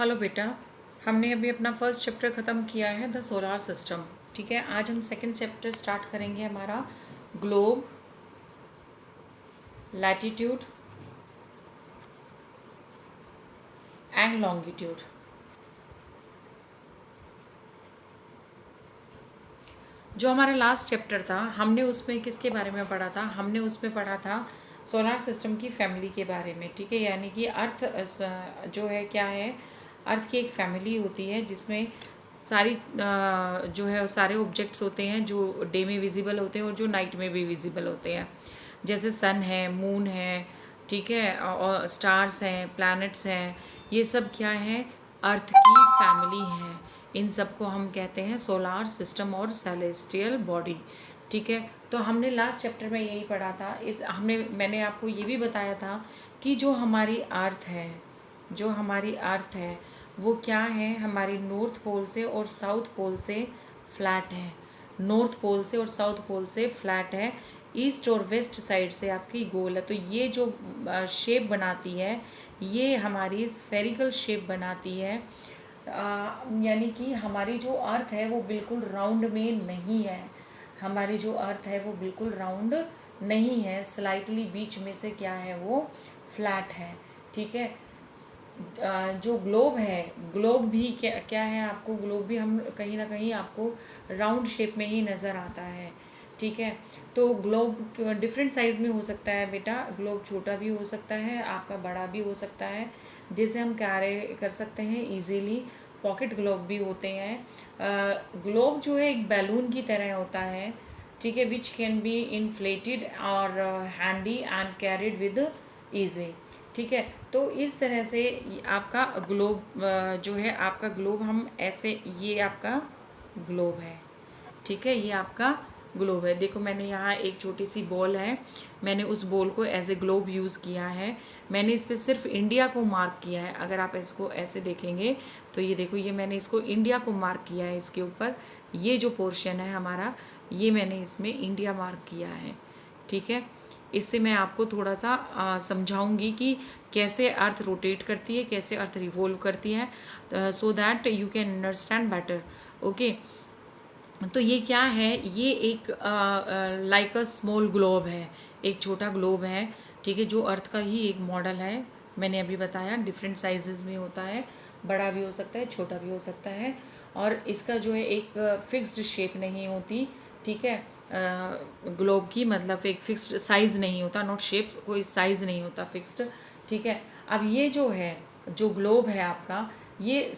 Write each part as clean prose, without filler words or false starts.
Hello बेटा, हमने अभी अपना फर्स्ट चैप्टर ख़त्म किया है द सोलार सिस्टम। ठीक है, आज हम सेकंड चैप्टर स्टार्ट करेंगे हमारा ग्लोब, लैटिट्यूड एंड लॉन्गिट्यूड। जो हमारा लास्ट चैप्टर था हमने उसमें किसके बारे में पढ़ा था? हमने उसमें पढ़ा था सोलार सिस्टम की फैमिली के बारे में। ठीक है, यानी कि अर्थ जो है क्या है, अर्थ की एक फैमिली होती है जिसमें सारी जो है सारे ऑब्जेक्ट्स होते हैं जो डे में विजिबल होते हैं और जो नाइट में भी विजिबल होते हैं। जैसे सन है, मून है, ठीक है, और स्टार्स हैं, प्लैनेट्स हैं, ये सब क्या है, अर्थ की फैमिली हैं। इन सब को हम कहते हैं सोलार सिस्टम और सेलेस्टियल बॉडी। ठीक है, तो हमने लास्ट चैप्टर में यही पढ़ा था। मैंने आपको ये भी बताया था कि जो हमारी अर्थ है वो क्या है, हमारी नॉर्थ पोल से और साउथ पोल से फ्लैट है। नॉर्थ पोल से और साउथ पोल से फ्लैट है, ईस्ट और वेस्ट साइड से आपकी गोल है। तो ये जो शेप बनाती है ये हमारी स्फेरिकल शेप बनाती है। यानी कि हमारी जो अर्थ है वो बिल्कुल राउंड में नहीं है। हमारी जो अर्थ है वो बिल्कुल राउंड नहीं है, स्लाइटली बीच में से क्या है, वो फ्लैट है। ठीक है, जो ग्लोब है, ग्लोब भी क्या है, आपको ग्लोब भी हम कहीं ना कहीं आपको राउंड शेप में ही नज़र आता है। ठीक है, तो ग्लोब डिफरेंट साइज़ में हो सकता है बेटा। ग्लोब छोटा भी हो सकता है, आपका बड़ा भी हो सकता है, जिसे हम कैरी कर सकते हैं इजीली। पॉकेट ग्लोब भी होते हैं। ग्लोब जो है एक बैलून की तरह होता है। ठीक है, विच कैन बी इन्फ्लेटेड और handy and carried with easy. ठीक है, तो इस तरह से आपका ग्लोब जो है, आपका ग्लोब हम ऐसे, ये आपका ग्लोब है। ठीक है, ये आपका ग्लोब है। देखो मैंने यहाँ एक छोटी सी बॉल है, मैंने उस बॉल को एज ए ग्लोब यूज़ किया है। मैंने इस पर सिर्फ इंडिया को मार्क किया है। अगर आप इसको ऐसे देखेंगे तो ये देखो, ये मैंने इसको इंडिया को मार्क किया है। इसके ऊपर ये जो पोर्शन है हमारा, ये मैंने इसमें इंडिया मार्क किया है। ठीक है, इससे मैं आपको थोड़ा सा समझाऊंगी कि कैसे अर्थ रोटेट करती है, कैसे अर्थ रिवॉल्व करती है, so that you can understand better. Okay, तो ये क्या है, ये एक लाइक अ स्मॉल ग्लोब है, एक छोटा ग्लोब है। ठीक है, जो अर्थ का ही एक मॉडल है। मैंने अभी बताया डिफरेंट साइजेस में होता है, बड़ा भी हो सकता है, छोटा भी हो सकता है, और इसका जो है एक फिक्स्ड शेप नहीं होती। ठीक है, ग्लोब की मतलब एक फिक्स्ड साइज़ नहीं होता, नॉट शेप, कोई साइज़ नहीं होता फिक्स्ड। ठीक है, अब ये जो है, जो ग्लोब है आपका, ये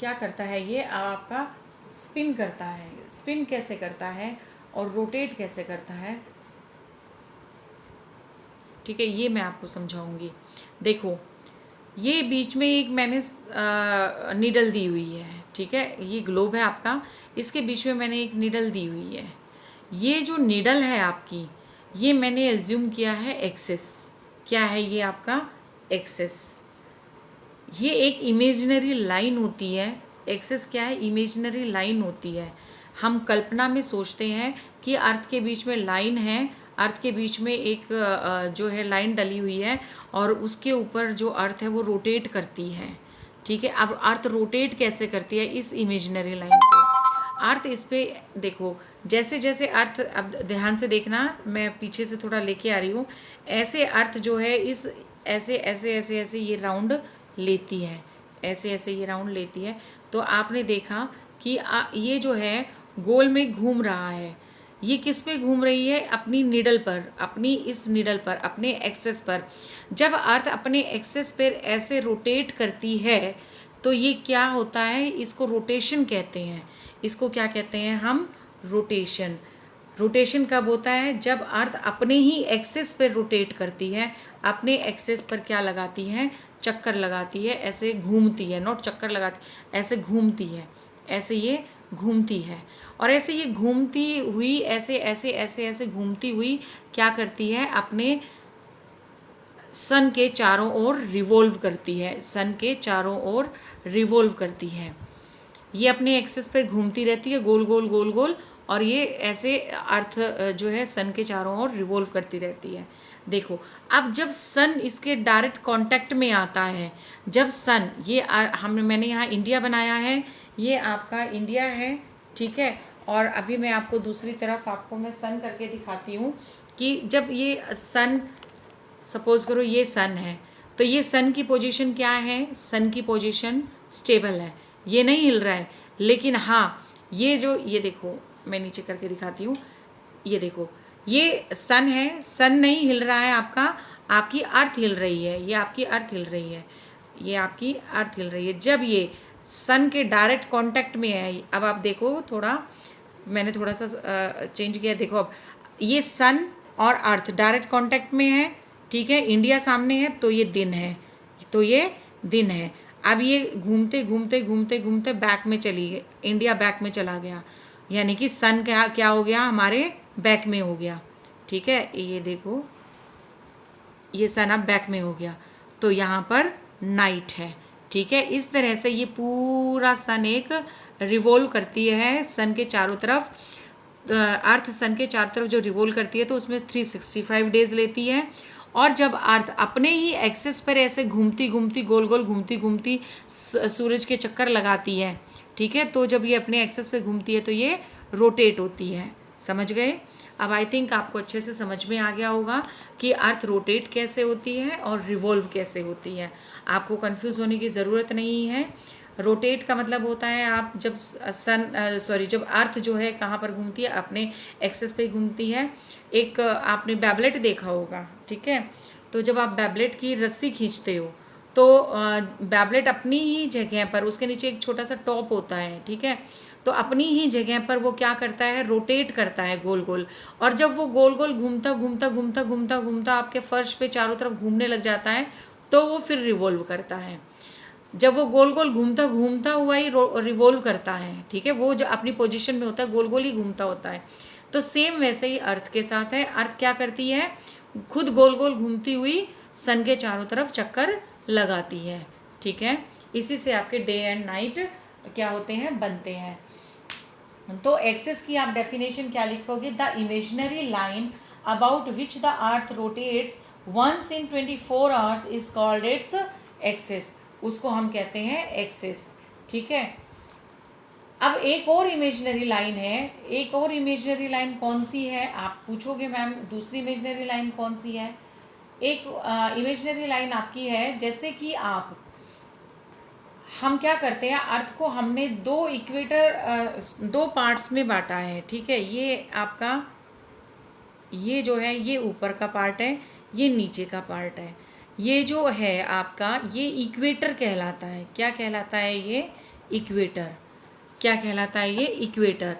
क्या करता है, ये आपका स्पिन करता है। स्पिन कैसे करता है और रोटेट कैसे करता है, ठीक है, ये मैं आपको समझाऊंगी। देखो, ये बीच में एक मैंने नीडल दी हुई है। ठीक है, ये ग्लोब है आपका, इसके बीच में मैंने एक नीडल दी हुई है। ये जो नीडल है आपकी, ये मैंने एज्यूम किया है एक्सेस। क्या है ये आपका एक्सेस? ये एक इमेजिनरी लाइन होती है। एक्सेस क्या है? इमेजिनरी लाइन होती है। हम कल्पना में सोचते हैं कि अर्थ के बीच में लाइन है, अर्थ के बीच में एक जो है लाइन डली हुई है, और उसके ऊपर जो अर्थ है वो रोटेट करती है। ठीक है, अब अर्थ रोटेट कैसे करती है? इस इमेजिनरी लाइन पे अर्थ, इस पे देखो, जैसे जैसे अर्थ, अब ध्यान से देखना, मैं पीछे से थोड़ा लेके आ रही हूँ, ऐसे अर्थ जो है इस ऐसे ऐसे ऐसे ऐसे ये राउंड लेती है, ऐसे ऐसे ये राउंड लेती है। तो आपने देखा कि ये जो है गोल में घूम रहा है। ये किस पे घूम रही है? अपनी निडल पर, अपनी इस निडल पर, अपने एक्सेस पर। जब अर्थ अपने एक्सेस पर ऐसे रोटेट करती है तो ये क्या होता है? इसको रोटेशन कहते हैं। इसको क्या कहते हैं हम? रोटेशन। रोटेशन कब होता है? जब अर्थ अपने ही एक्सेस पर रोटेट करती है, अपने एक्सेस पर क्या लगाती है? चक्कर लगाती है, ऐसे घूमती है, नॉट चक्कर लगाती, ऐसे घूमती है, ऐसे ये घूमती है। और ऐसे ये घूमती हुई, ऐसे ऐसे ऐसे ऐसे घूमती हुई क्या करती है? अपने सन के चारों ओर रिवॉल्व करती है, सन के चारों ओर रिवॉल्व करती है। ये अपने एक्सेस पर घूमती रहती है, गोल गोल गोल गोल, और ये ऐसे अर्थ जो है सन के चारों ओर रिवॉल्व करती रहती है। देखो अब जब सन इसके डायरेक्ट कांटेक्ट में आता है, जब सन ये मैंने यहाँ इंडिया बनाया है, ये आपका इंडिया है, ठीक है। और अभी मैं आपको दूसरी तरफ आपको मैं सन करके दिखाती हूँ कि जब ये सन, सपोज करो ये सन है, तो ये सन की पोजीशन क्या है, सन की पोजीशन स्टेबल है, ये नहीं हिल रहा है। लेकिन हाँ ये जो, ये देखो मैं नीचे करके दिखाती हूँ, ये देखो ये सन है, सन नहीं हिल रहा है आपका, आपकी अर्थ हिल रही है, ये आपकी अर्थ हिल रही है, ये आपकी अर्थ हिल रही है। जब ये सन के डायरेक्ट कांटेक्ट में है, अब आप देखो थोड़ा, मैंने थोड़ा सा चेंज किया, देखो अब ये सन और अर्थ डायरेक्ट कांटेक्ट में है, ठीक है, इंडिया सामने है, तो ये दिन है, तो ये दिन है। अब ये घूमते घूमते घूमते घूमते बैक में चली गई, इंडिया बैक में चला गया, यानी कि सन क्या क्या हो गया, हमारे बैक में हो गया, ठीक है। ये देखो ये सन अब बैक में हो गया, तो यहाँ पर नाइट है, ठीक है। इस तरह से ये पूरा सन एक रिवॉल्व करती है सन के चारों तरफ, अर्थ सन के चारों तरफ जो रिवॉल्व करती है, तो उसमें 365 डेज लेती है। और जब अर्थ अपने ही एक्सेस पर ऐसे घूमती घूमती गोल गोल घूमती घूमती सूरज के चक्कर लगाती है, ठीक है, तो जब ये अपने एक्सेस पे घूमती है तो ये रोटेट होती है। समझ गए? अब आई थिंक आपको अच्छे से समझ में आ गया होगा कि अर्थ रोटेट कैसे होती है और रिवॉल्व कैसे होती है। आपको कंफ्यूज होने की ज़रूरत नहीं है। रोटेट का मतलब होता है आप जब जब अर्थ जो है कहाँ पर घूमती है, अपने एक्सेस पे घूमती है। एक आपने बैबलेट देखा होगा, ठीक है, तो जब आप बैबलेट की रस्सी खींचते हो तो बैबलेट अपनी ही जगह पर, उसके नीचे एक छोटा सा टॉप होता है, ठीक है, तो अपनी ही जगह पर वो क्या करता है, रोटेट करता है गोल गोल। और जब वो गोल गोल घूमता घूमता घूमता घूमता घूमता आपके फर्श पे चारों तरफ घूमने लग जाता है, तो वो फिर रिवॉल्व करता है। जब वो गोल गोल घूमता घूमता हुआ ही रिवॉल्व करता है, ठीक है, वो जो अपनी पोजीशन में होता है गोल गोल ही घूमता होता है। तो सेम वैसे ही अर्थ के साथ है। अर्थ क्या करती है, खुद गोल गोल घूमती हुई सन के चारों तरफ चक्कर लगाती है, ठीक है। इसी से आपके डे एंड नाइट क्या होते हैं, बनते हैं। तो एक्सेस की आप डेफिनेशन क्या लिखोगे, the imaginary line about which the earth rotates once in 24 hours is called its axis, उसको हम कहते हैं एक्सेस, ठीक है। अब एक और इमेजिनरी लाइन है, एक और इमेजिनरी लाइन कौन सी है, आप पूछोगे मैम दूसरी इमेजिनरी लाइन कौन सी है। एक इमेजिनरी लाइन आपकी है, जैसे कि आप, हम क्या करते हैं, अर्थ को हमने दो इक्वेटर, दो पार्ट्स में बांटा है, ठीक है। ये आपका, ये जो है ये ऊपर का पार्ट है, ये नीचे का पार्ट है। ये जो है आपका ये इक्वेटर कहलाता है। क्या कहलाता है ये, इक्वेटर। क्या कहलाता है ये, इक्वेटर।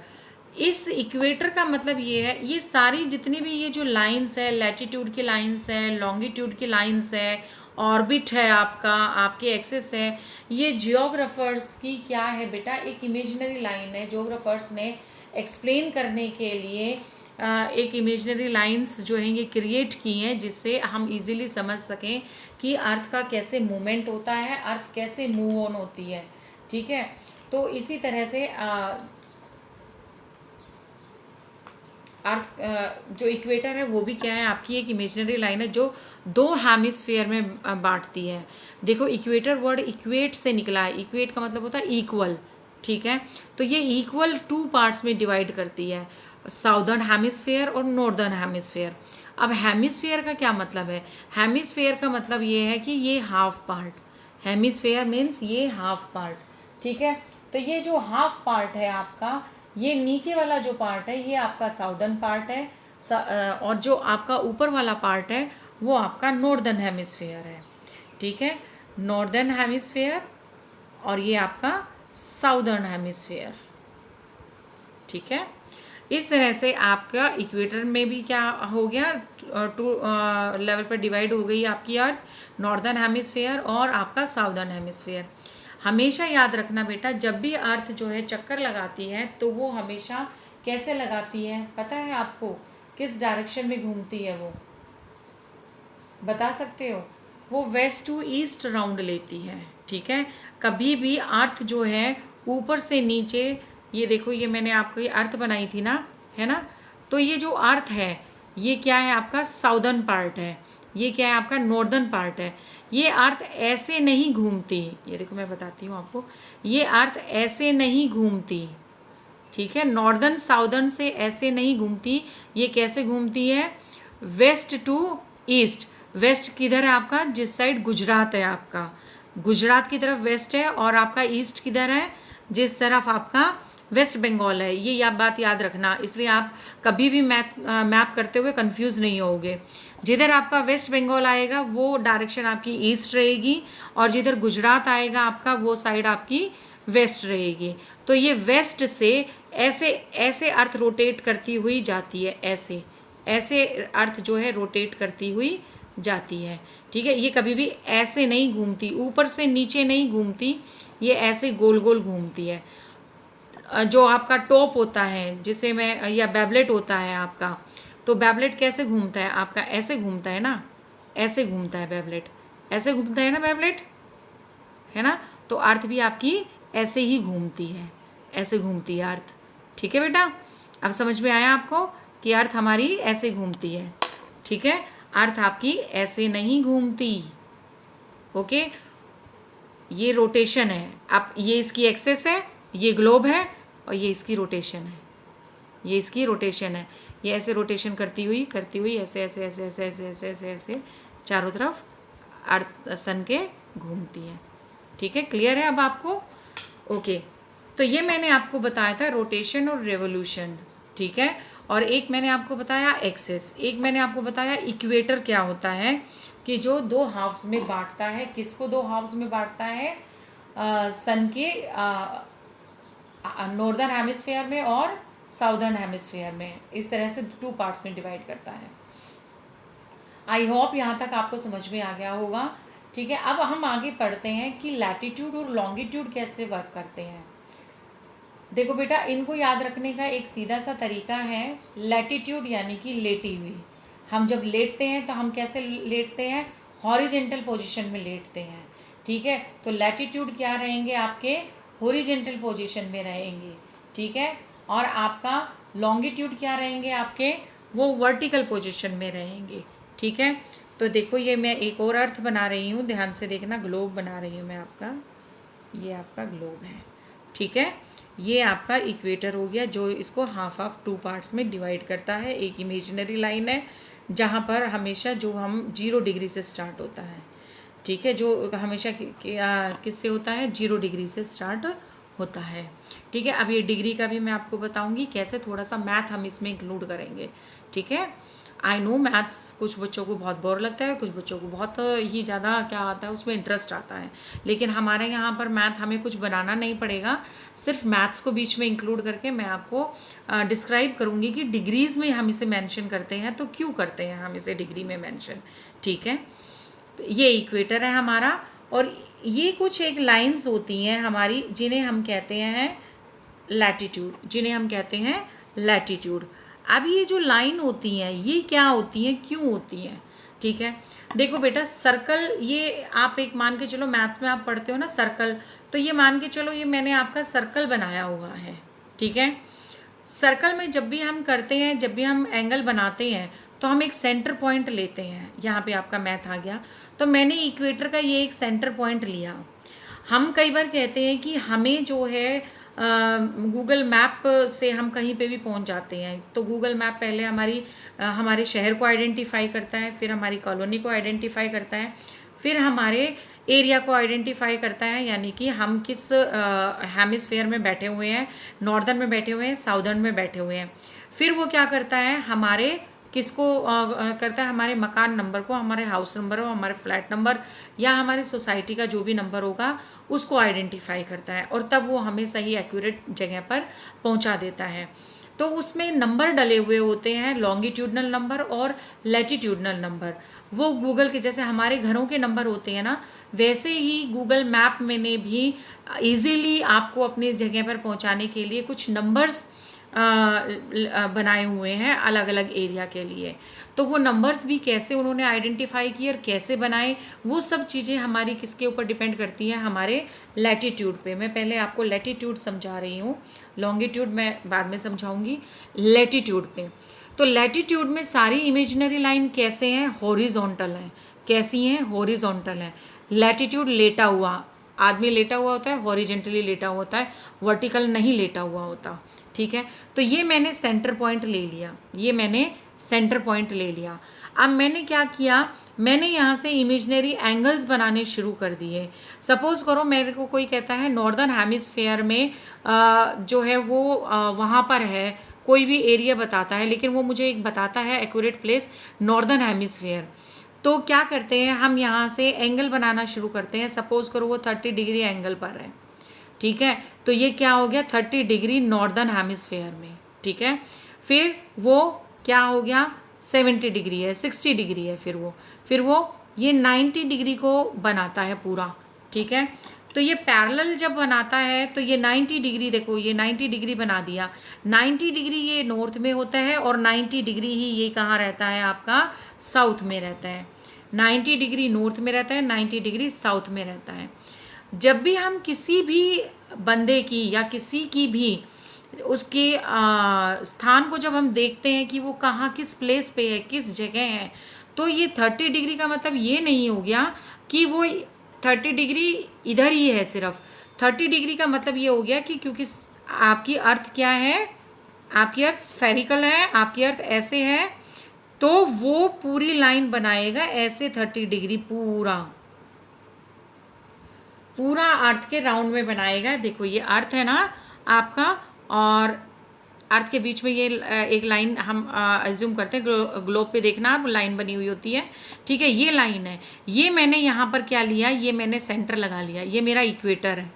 इस इक्वेटर का मतलब ये है, ये सारी जितनी भी ये जो लाइंस है, लैटिट्यूड की लाइंस है, लॉन्गिट्यूड की लाइंस है, ऑर्बिट है आपका, आपके एक्सेस है, ये जियोग्राफर्स की क्या है बेटा, एक इमेजिनरी लाइन है। जियोग्राफर्स ने एक्सप्लेन करने के लिए एक इमेजिनरी लाइंस जो हैं ये क्रिएट की हैं, जिससे हम इजीली समझ सकें कि अर्थ का कैसे मूवमेंट होता है, अर्थ कैसे मूव ऑन होती है, ठीक है। तो इसी तरह से अर्थ जो इक्वेटर है वो भी क्या है, आपकी एक इमेजिनरी लाइन है जो दो हेमिस्फीयर में बांटती है। देखो इक्वेटर वर्ड इक्वेट से निकला है, इक्वेट का मतलब होता है इक्वल, ठीक है। तो ये इक्वल टू पार्ट्स में डिवाइड करती है, साउदर्न हेमिस्फीयर और नॉर्दर्न हेमिस्फीयर। अब हेमिस्फीयर का क्या मतलब है, हेमिस्फीयर का मतलब ये है कि ये हाफ पार्ट, हेमिस्फीयर मीन्स ये हाफ पार्ट, ठीक है। तो ये जो हाफ पार्ट है आपका, ये नीचे वाला जो पार्ट है ये आपका साउदर्न पार्ट है, और जो आपका ऊपर वाला पार्ट है वो आपका नॉर्दर्न हेमिस्फीयर है, ठीक है। नॉर्दर्न हेमिस्फीयर और ये आपका साउदर्न हेमिस्फीयर, ठीक है। इस तरह से आपका इक्वेटर में भी क्या हो गया, टू लेवल पर डिवाइड हो गई आपकी अर्थ, नॉर्दर्न हेमिस्फीयर और आपका साउदर्न हेमिस्फीयर। हमेशा याद रखना बेटा, जब भी अर्थ जो है चक्कर लगाती है तो वो हमेशा कैसे लगाती है, पता है आपको, किस डायरेक्शन में घूमती है, वो बता सकते हो, वो वेस्ट टू ईस्ट राउंड लेती है, ठीक है। कभी भी अर्थ जो है ऊपर से नीचे, ये देखो ये मैंने आपको ये अर्थ बनाई थी ना, है ना, तो ये जो अर्थ है ये क्या है आपका साउदर्न पार्ट है, ये क्या है आपका नॉर्दर्न पार्ट है। ये अर्थ ऐसे नहीं घूमती, ये देखो मैं बताती हूँ आपको, ये अर्थ ऐसे नहीं घूमती, ठीक है, नॉर्दर्न साउदर्न से ऐसे नहीं घूमती। ये कैसे घूमती है, वेस्ट टू ईस्ट। वेस्ट किधर है आपका, जिस साइड गुजरात है आपका, गुजरात की तरफ वेस्ट है, और आपका ईस्ट किधर है, जिस तरफ आपका वेस्ट बंगाल है। ये आप बात याद रखना, इसलिए आप कभी भी मैप करते हुए कंफ्यूज नहीं होगे। जिधर आपका वेस्ट बंगाल आएगा वो डायरेक्शन आपकी ईस्ट रहेगी, और जिधर गुजरात आएगा आपका वो साइड आपकी वेस्ट रहेगी। तो ये वेस्ट से ऐसे ऐसे अर्थ रोटेट करती हुई जाती है, ऐसे ऐसे अर्थ जो है रोटेट करती हुई जाती है, ठीक है। ये कभी भी ऐसे नहीं घूमती, ऊपर से नीचे नहीं घूमती, ये ऐसे गोल गोल घूमती है। जो आपका टॉप होता है जिसे मैं, या बैबलेट होता है आपका, तो बैबलेट कैसे घूमता है आपका, ऐसे घूमता है ना, ऐसे घूमता है बैबलेट, ऐसे घूमता है ना बैबलेट, है ना। तो अर्थ भी आपकी ऐसे ही घूमती है, ऐसे घूमती है अर्थ, ठीक है बेटा। अब समझ में आया आपको कि अर्थ हमारी ऐसे घूमती है, ठीक है, अर्थ आपकी ऐसे नहीं घूमती, ओके। ये रोटेशन है, आप ये इसकी एक्सेस है, ये ग्लोब है, और ये इसकी रोटेशन है, ये इसकी रोटेशन है। ये ऐसे रोटेशन करती हुई ऐसे ऐसे ऐसे ऐसे ऐसे ऐसे ऐसे ऐसे चारों तरफ अर्थ सन के घूमती है, ठीक है। क्लियर है अब आपको, ओके। तो ये मैंने आपको बताया था रोटेशन और रेवोल्यूशन, ठीक है। और एक मैंने आपको बताया एक्सेस, एक मैंने आपको बताया इक्वेटर क्या होता है, कि जो दो हाफ्स में बांटता है, किसको दो हाफ्स में बांटता है, सन के नॉर्दर्न हेमिस्फीयर में और साउदर्न हेमिस्फीयर में, इस तरह से 2 पार्ट्स में डिवाइड करता है। आई होप यहाँ तक आपको समझ में आ गया होगा, ठीक है। अब हम आगे पढ़ते हैं कि लैटिट्यूड और लॉन्गिट्यूड कैसे वर्क करते हैं। देखो बेटा, इनको याद रखने का एक सीधा सा तरीका है, लैटिट्यूड यानी कि लेटी हुई। हम जब लेटते हैं तो हम कैसे लेटते हैं, हॉरिजेंटल पोजीशन में लेटते हैं, ठीक है। तो लैटिट्यूड क्या रहेंगे आपके, हॉरिजेंटल पोजीशन में रहेंगे, ठीक है। और आपका लॉन्गिट्यूड क्या रहेंगे आपके, वो वर्टिकल पोजीशन में रहेंगे, ठीक है। तो देखो ये मैं एक और अर्थ बना रही हूँ, ध्यान से देखना, ग्लोब बना रही हूँ मैं आपका, ये आपका ग्लोब है, ठीक है। ये आपका इक्वेटर हो गया, जो इसको हाफ 2 पार्ट्स में डिवाइड करता है। एक इमेजिनरी लाइन है जहाँ पर हमेशा जो हम 0 डिग्री से स्टार्ट होता है, ठीक है, जो हमेशा किससे होता है, 0 डिग्री से स्टार्ट होता है, ठीक है। अब ये डिग्री का भी मैं आपको बताऊंगी कैसे, थोड़ा सा मैथ हम इसमें इंक्लूड करेंगे, ठीक है। आई नो मैथ्स कुछ बच्चों को बहुत बोर लगता है, कुछ बच्चों को बहुत ही ज़्यादा क्या आता है, उसमें इंटरेस्ट आता है, लेकिन हमारे यहाँ पर मैथ हमें कुछ बनाना नहीं पड़ेगा, सिर्फ मैथ्स को बीच में इंक्लूड करके मैं आपको डिस्क्राइब करूँगी कि डिग्रीज़ में हम इसे मेंशन करते हैं, तो क्यों करते हैं हम इसे डिग्री में मेंशन, ठीक है। तो ये इक्वेटर है हमारा, और ये कुछ एक लाइंस होती हैं हमारी जिन्हें हम कहते हैं लैटिट्यूड, जिन्हें हम कहते हैं लैटिट्यूड। अब ये जो लाइन होती हैं ये क्या होती हैं, क्यों होती हैं, ठीक है। देखो बेटा, सर्कल, ये आप एक मान के चलो, मैथ्स में आप पढ़ते हो ना सर्कल, तो ये मान के चलो ये मैंने आपका सर्कल बनाया हुआ है, ठीक है। सर्कल में जब भी हम करते हैं, जब भी हम एंगल बनाते हैं, तो हम एक सेंटर पॉइंट लेते हैं। यहाँ पे आपका मैथ आ गया, तो मैंने इक्वेटर का ये एक सेंटर पॉइंट लिया। हम कई बार कहते हैं कि हमें जो है गूगल मैप से हम कहीं पे भी पहुंच जाते हैं, तो गूगल मैप पहले हमारे शहर को आइडेंटिफाई करता है, फिर हमारी कॉलोनी को आइडेंटिफाई करता है, फिर हमारे एरिया को आइडेंटिफाई करता है, यानी कि हम किस हेमिस्फेयर में बैठे हुए हैं, नॉर्दर्न में बैठे हुए हैं, साउदर्न में बैठे हुए हैं। फिर वो क्या करता है, हमारे किसको करता है, हमारे मकान नंबर को, हमारे हाउस नंबर हो, हमारे फ्लैट नंबर, या हमारी सोसाइटी का जो भी नंबर होगा उसको आइडेंटिफाई करता है, और तब वो हमें सही एक्यूरेट जगह पर पहुंचा देता है। तो उसमें नंबर डले हुए होते हैं, लॉन्गिट्यूडनल नंबर और लैटिट्यूडनल नंबर। वो गूगल के जैसे हमारे घरों के नंबर होते हैं ना, वैसे ही गूगल मैप में ने भी इजीली आपको अपनी जगह पर पहुंचाने के लिए कुछ नंबर्स बनाए हुए हैं अलग अलग एरिया के लिए। तो वो नंबर्स भी कैसे उन्होंने आइडेंटिफाई किए और कैसे बनाए, वो सब चीज़ें हमारी किसके ऊपर डिपेंड करती हैं, हमारे लैटिट्यूड पे। मैं पहले आपको लैटिट्यूड समझा रही हूँ, लॉन्गिट्यूड मैं बाद में समझाऊंगी, लैटिट्यूड पे। तो लैटिट्यूड में सारी इमेजिनरी लाइन कैसे हैं, हॉरिजॉन्टल हैं। कैसी हैं, हॉरिजॉन्टल हैं। लैटिट्यूड लेटा हुआ, आदमी लेटा हुआ होता है, हॉरिजेंटली लेटा हुआ होता है, वर्टिकल नहीं लेटा हुआ होता। ठीक है, तो ये मैंने सेंटर पॉइंट ले लिया, ये मैंने सेंटर पॉइंट ले लिया। अब मैंने क्या किया, मैंने यहाँ से इमेजिनरी एंगल्स बनाने शुरू कर दिए। सपोज करो मेरे को कोई कहता है नॉर्दर्न हेमिस्फेयर में जो है वो वहाँ पर है, कोई भी एरिया बताता है, लेकिन वो मुझे एक बताता है एक्यूरेट प्लेस नॉर्दर्न हेमिस्फेयर। तो क्या करते हैं, हम यहाँ से एंगल बनाना शुरू करते हैं। सपोज करो वो 30 डिग्री एंगल पर है। ठीक है, तो ये क्या हो गया, 30 डिग्री नॉर्दर्न हेमिस्फेयर में। ठीक है, फिर वो क्या हो गया, 70 डिग्री है, 60 डिग्री है, फिर वो ये 90 डिग्री को बनाता है पूरा। ठीक है, तो ये पैरेलल जब बनाता है तो ये 90 डिग्री, देखो ये 90 डिग्री बना दिया। 90 डिग्री ये नॉर्थ में होता है और 90 डिग्री ही ये कहाँ रहता है, आपका साउथ में रहता है। 90 डिग्री नॉर्थ में रहता है, 90 डिग्री साउथ में रहता है। जब भी हम किसी भी बंदे की या किसी की भी उसके स्थान को जब हम देखते हैं कि वो कहाँ किस प्लेस पे है, किस जगह है, तो ये 30 डिग्री का मतलब ये नहीं हो गया कि वो 30 डिग्री इधर ही है सिर्फ। 30 डिग्री का मतलब ये हो गया कि क्योंकि आपकी अर्थ क्या है, आपकी अर्थ स्फेरिकल है, आपकी अर्थ ऐसे है, तो वो पूरी लाइन बनाएगा ऐसे 30 डिग्री पूरा अर्थ के राउंड में बनाएगा। देखो ये अर्थ है ना आपका, और अर्थ के बीच में ये एक लाइन हम एज्यूम करते हैं, ग्लोब पे देखना आप लाइन बनी हुई होती है। ठीक है, ये लाइन है, ये मैंने यहाँ पर क्या लिया, ये मैंने सेंटर लगा लिया, ये मेरा इक्वेटर है,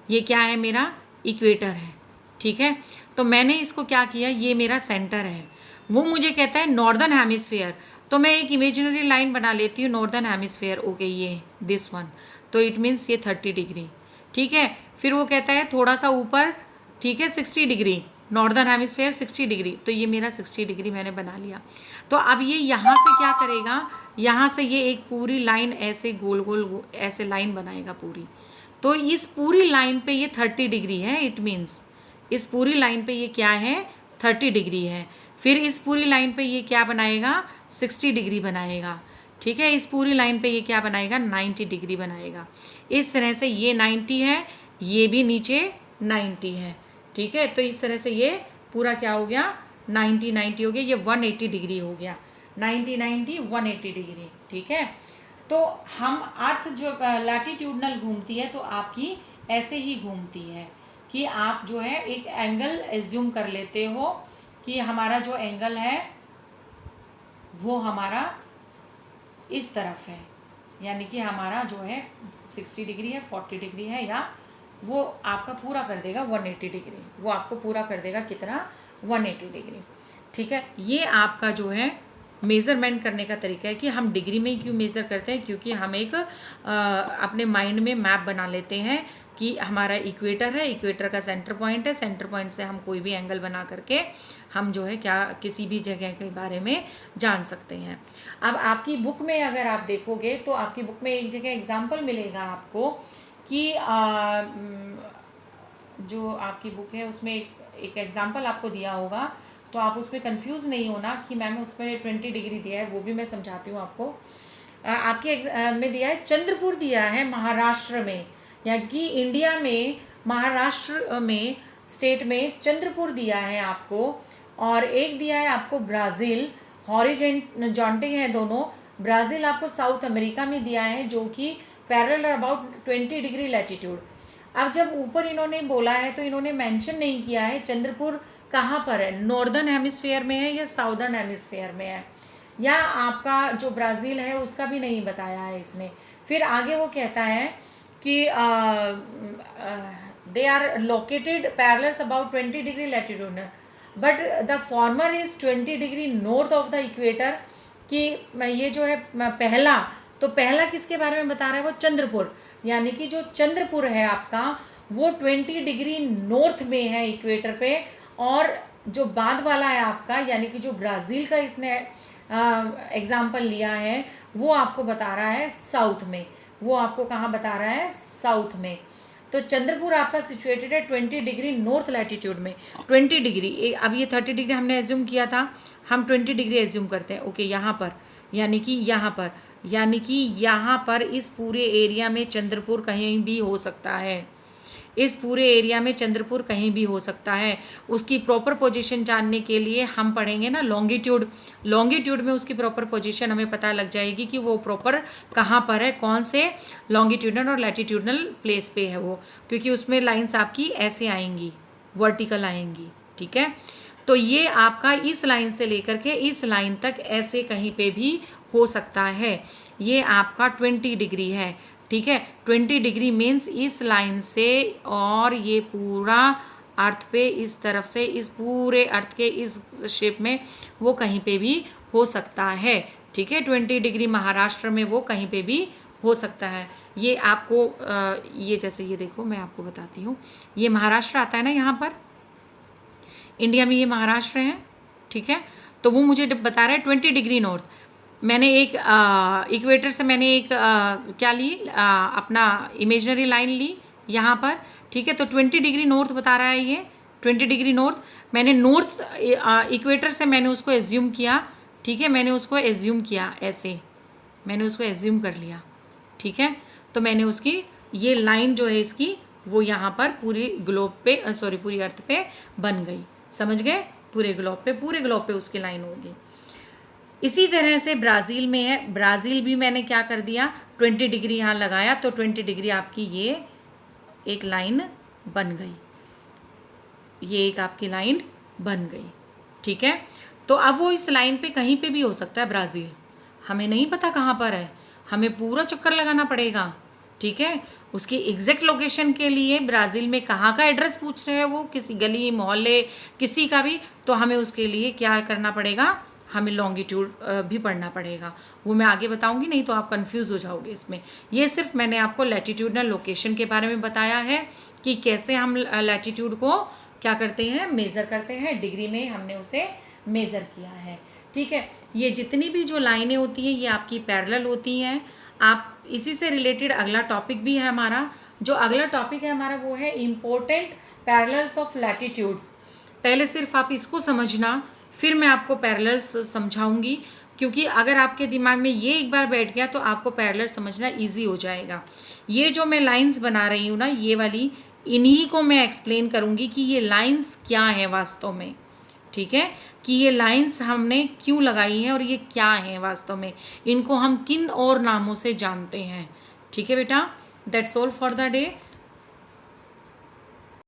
ये क्या है, मेरा इक्वेटर है। ठीक है, तो मैंने इसको क्या किया, ये मेरा सेंटर है। वो मुझे कहता है नॉर्दर्न हेमिस्फेयर, तो मैं एक इमेजिनरी लाइन बना लेती हूँ नॉर्दर्न हेमिस्फेयर। ओके, ये दिस वन, तो इट मीन्स ये 30 डिग्री। ठीक है, फिर वो कहता है थोड़ा सा ऊपर, ठीक है 60 डिग्री, नॉर्दर्न हेमिस्फेयर 60 डिग्री, तो ये मेरा 60 डिग्री मैंने बना लिया। तो अब ये यहाँ से क्या करेगा, यहाँ से ये एक पूरी लाइन ऐसे गोल गोल ऐसे लाइन बनाएगा पूरी। तो इस पूरी लाइन पे ये 30 डिग्री है, इट मीन्स इस पूरी लाइन पे ये क्या है, 30 डिग्री है। फिर इस पूरी लाइन पे ये क्या बनाएगा, 60 डिग्री बनाएगा। ठीक है, इस पूरी लाइन पे ये क्या बनाएगा, 90 डिग्री बनाएगा। इस तरह से ये 90 है, ये भी नीचे 90 है। ठीक है, तो इस तरह से ये पूरा क्या हो गया, 90 हो गया, ये 180 डिग्री हो गया, 90 180 डिग्री। ठीक है, तो हम अर्थ जो लैटिट्यूडनल घूमती है तो आपकी ऐसे ही घूमती है कि आप जो है एक एंगल एज्यूम कर लेते हो कि हमारा जो एंगल है वो हमारा इस तरफ है, यानी कि हमारा जो है 60 डिग्री है, 40 डिग्री है, या वो आपका पूरा कर देगा 180 डिग्री, वो आपको पूरा कर देगा कितना, 180 डिग्री। ठीक है, ये आपका जो है मेज़रमेंट करने का तरीका है कि हम डिग्री में क्यों मेज़र करते हैं, क्योंकि हम एक अपने माइंड में मैप बना लेते हैं कि हमारा इक्वेटर है, इक्वेटर का सेंटर पॉइंट है, सेंटर पॉइंट से हम कोई भी एंगल बना करके हम जो है क्या किसी भी जगह के बारे में जान सकते हैं। अब आपकी बुक में अगर आप देखोगे तो आपकी बुक में एक जगह एग्जाम्पल मिलेगा आपको कि जो आपकी बुक है उसमें एक एग्जाम्पल आपको दिया होगा, तो आप उसमें कंफ्यूज नहीं होना कि मैम उसमें 20 डिग्री दिया है, वो भी मैं समझाती हूँ आपको। आपके में दिया है चंद्रपुर, दिया है महाराष्ट्र में, यानी कि इंडिया में महाराष्ट्र में स्टेट में चंद्रपुर दिया है आपको, और एक दिया है आपको ब्राज़ील, हॉरिजॉन्टल है दोनों। ब्राज़ील आपको साउथ अमेरिका में दिया है जो कि पैरेलल अबाउट 20 डिग्री लैटिट्यूड। अब जब ऊपर इन्होंने बोला है तो इन्होंने मेंशन नहीं किया है चंद्रपुर कहाँ पर है, नॉर्दर्न हेमिस्फेयर में है या साउदर्न हेमिस्फेयर में है, या आपका जो ब्राज़ील है उसका भी नहीं बताया है इसने। फिर आगे वो कहता है कि they are located parallels about 20 degree latitude, but the former is 20 degree north of the equator. कि ये जो है पहला, तो पहला किसके बारे में बता रहा है, वो चंद्रपुर, यानी कि जो चंद्रपुर है आपका वो 20 डिग्री नॉर्थ में है इक्वेटर पे, और जो बाद वाला है आपका यानी कि जो ब्राज़ील का इसने एग्जाम्पल लिया है वो आपको बता रहा है साउथ में, वो आपको कहाँ बता रहा है, साउथ में। तो चंद्रपुर आपका सिचुएटेड है 20 डिग्री नॉर्थ लैटिट्यूड में। 20 डिग्री, अब ये 30 डिग्री हमने एज्यूम किया था, हम 20 डिग्री एज्यूम करते हैं। ओके, यहाँ पर यानी कि यहाँ पर इस पूरे एरिया में चंद्रपुर कहीं भी हो सकता है। इस पूरे एरिया में चंद्रपुर कहीं भी हो सकता है। उसकी प्रॉपर पोजीशन जानने के लिए हम पढ़ेंगे ना लॉन्गिट्यूड। लॉन्गिट्यूड में उसकी प्रॉपर पोजीशन हमें पता लग जाएगी कि वो प्रॉपर कहाँ पर है, कौन से लॉन्गिट्यूडनल और लैटिट्यूडनल प्लेस पे है वो, क्योंकि उसमें लाइंस आपकी ऐसे आएंगी, वर्टिकल आएंगी। ठीक है, तो ये आपका इस लाइन से लेकर के इस लाइन तक ऐसे कहीं पे भी हो सकता है। ये आपका 20 डिग्री है। ठीक है, 20 डिग्री मीन्स इस लाइन से और ये पूरा अर्थ पे इस तरफ से, इस पूरे अर्थ के इस शेप में वो कहीं पे भी हो सकता है। ठीक है, 20 डिग्री महाराष्ट्र में वो कहीं पे भी हो सकता है। ये आपको ये जैसे ये देखो, मैं आपको बताती हूँ, ये महाराष्ट्र आता है ना, यहाँ पर इंडिया में ये महाराष्ट्र है। ठीक है, तो वो मुझे बता रहा है 20 डिग्री नॉर्थ। मैंने एक इक्वेटर से मैंने एक क्या ली, अपना इमेजिनरी लाइन ली यहाँ पर। ठीक है, तो 20 डिग्री नॉर्थ बता रहा है ये, 20 डिग्री नॉर्थ। मैंने नॉर्थ इक्वेटर से मैंने उसको एज्यूम किया। ठीक है, मैंने उसको एज्यूम किया ऐसे, मैंने उसको एज्यूम कर लिया। ठीक है, तो मैंने उसकी ये लाइन जो है इसकी वो यहाँ पर पूरी ग्लोब पे, सॉरी पूरी अर्थ पे बन गई। समझ गए, पूरे ग्लोब पे उसकी लाइन होगी। इसी तरह से ब्राज़ील में है, ब्राज़ील भी मैंने क्या कर दिया, 20 डिग्री यहाँ लगाया, तो 20 डिग्री आपकी ये एक लाइन बन गई, ये एक आपकी लाइन बन गई। ठीक है, तो अब वो इस लाइन पे कहीं पे भी हो सकता है ब्राज़ील, हमें नहीं पता कहाँ पर है, हमें पूरा चक्कर लगाना पड़ेगा। ठीक है, उसकी एग्जैक्ट लोकेशन के लिए ब्राज़ील में कहाँ का एड्रेस पूछ रहे हैं वो, किसी गली मोहल्ले किसी का भी, तो हमें उसके लिए क्या करना पड़ेगा, हमें लॉन्गिट्यूड भी पढ़ना पड़ेगा। वो मैं आगे बताऊंगी, नहीं तो आप कंफ्यूज हो जाओगे इसमें। ये सिर्फ मैंने आपको लैटिट्यूडनल लोकेशन के बारे में बताया है कि कैसे हम लैटिट्यूड को क्या करते हैं, मेज़र करते हैं। डिग्री में हमने उसे मेज़र किया है। ठीक है, ये जितनी भी जो लाइनें होती हैं ये आपकी पैरेलल होती हैं। आप इसी से रिलेटेड अगला टॉपिक भी है हमारा, जो अगला टॉपिक है हमारा वो है इम्पोर्टेंट पैरेलल्स ऑफ लैटिट्यूड्स। पहले सिर्फ आप इसको समझना, फिर मैं आपको पैरेलल्स समझाऊंगी, क्योंकि अगर आपके दिमाग में ये एक बार बैठ गया तो आपको पैरेलल समझना इजी हो जाएगा। ये जो मैं लाइंस बना रही हूँ ना, ये वाली, इन्हीं को मैं एक्सप्लेन करूँगी कि ये लाइंस क्या है वास्तव में। ठीक है, कि ये लाइंस हमने क्यों लगाई हैं और ये क्या है वास्तव में, इनको हम किन और नामों से जानते हैं। ठीक है बेटा, that's all for the day.